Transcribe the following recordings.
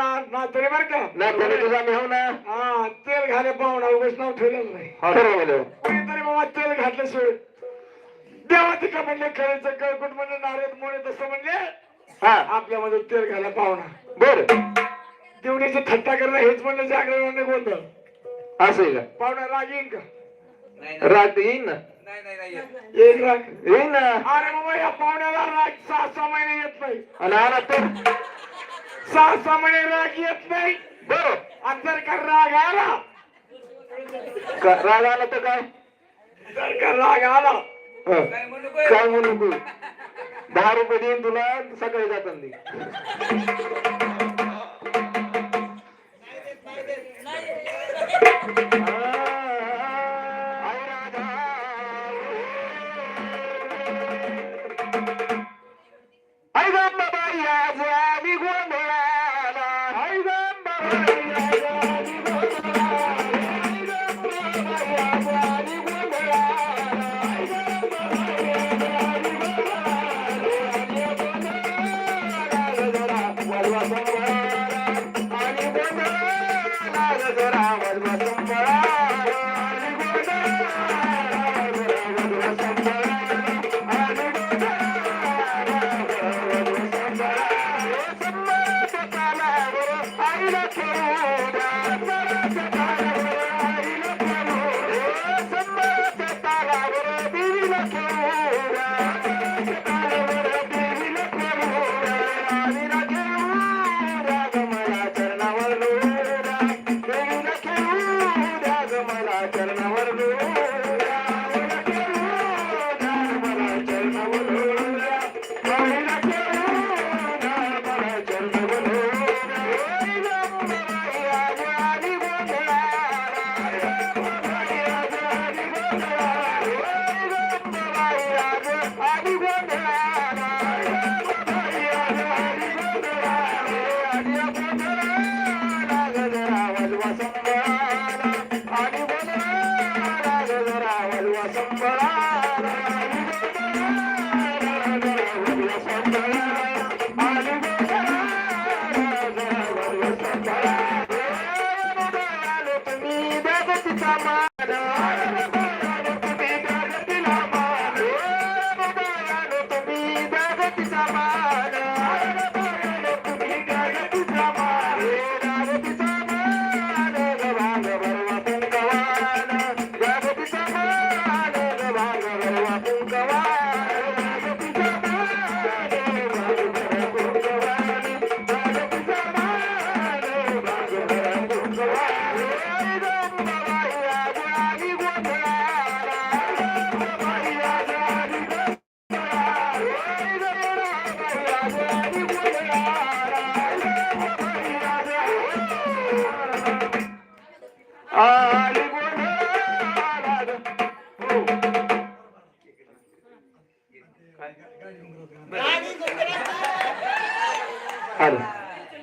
पाहुणा ना तरी बर का ना त्याने तुझा मी हो ना. हा तेल घाले पाहुणा उगाच नाव ठेवलेलं नाही. ठरवलं कोणीतरी बाबा तेल घातल्याशिवाय देवाचे का म्हणले खेळायचं कळकुट म्हणले नारद मोळे तसं म्हणले हा आपल्यामध्ये तेल घाला पाहुणा. बर देवडीची थट्टा करणं हेच म्हणलं जागरण गोंधळ. असं आहे का? पाहुणा राग येईन का? राग येईन ना. येईन राग येईन ना. अरे बाबा या पाहुण्याला राग 6-6 महिने येत नाही आणि आला तर 6-6 महिने राग येत नाही. बर आणि जर का राग आला राग आला तर काय? जर का राग आला हं. काय म्हणू तू 10 रुपये देईन तुला सकाळी जाताना.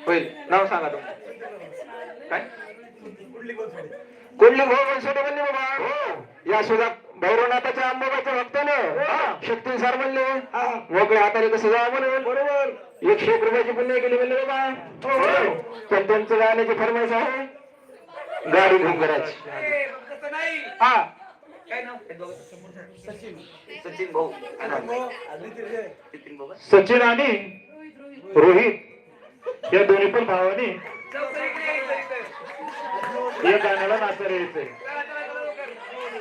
होईल नाव सांगा तुमचं काय? कुंडली भाऊ बनसोडे म्हणले बाबा. या सुद्धा भैरवनाथाच्या अंबाबाच्या भक्तानं शक्तीनुसार म्हणले मोकळ्या हाताने कसं जावं म्हणून. बरोबर 101 रुपयाची पुण्य केली म्हणले बाबा. पण त्यांचं गाण्याची फरमाईश आहे गाडी घेऊन करायची. हा सचिन भाऊ सचिन आणि रोहित या दोन्ही पण भावाने या गाण्याला नाचायला यायचंय.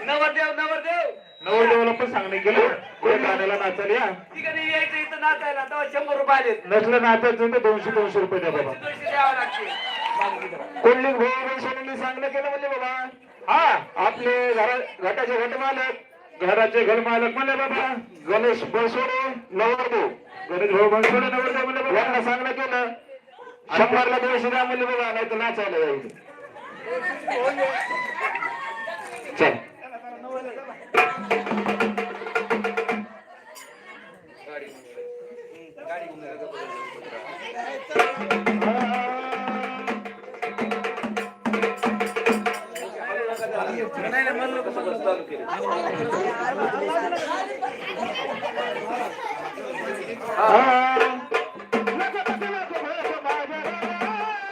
नवरदेव नवरदेव नवरदेवाला पण सांगणे केलं या गाण्याला नाचायला या. ठिकाणी यायचं इथं नाचायला तेव्हा 100 रुपये आले. नसलं नाचायचं तर 200 रुपये द्या बाबा. 200 द्यावं लागते. कोल्ही भाऊ सोडून सांगणं केलं म्हणजे बाबा. हा आपले घटाचे घटमालक घराचे घरमालक म्हणले बाबा गणेश बनसोडे नवरदेव. गणेश भाऊ बनसोडे नवरदेव म्हणले बाबा. यांना सांगणं केलं 100ला 200 द्या म्हणले बाबा नाही तर नाचायला जायचं. चल नाही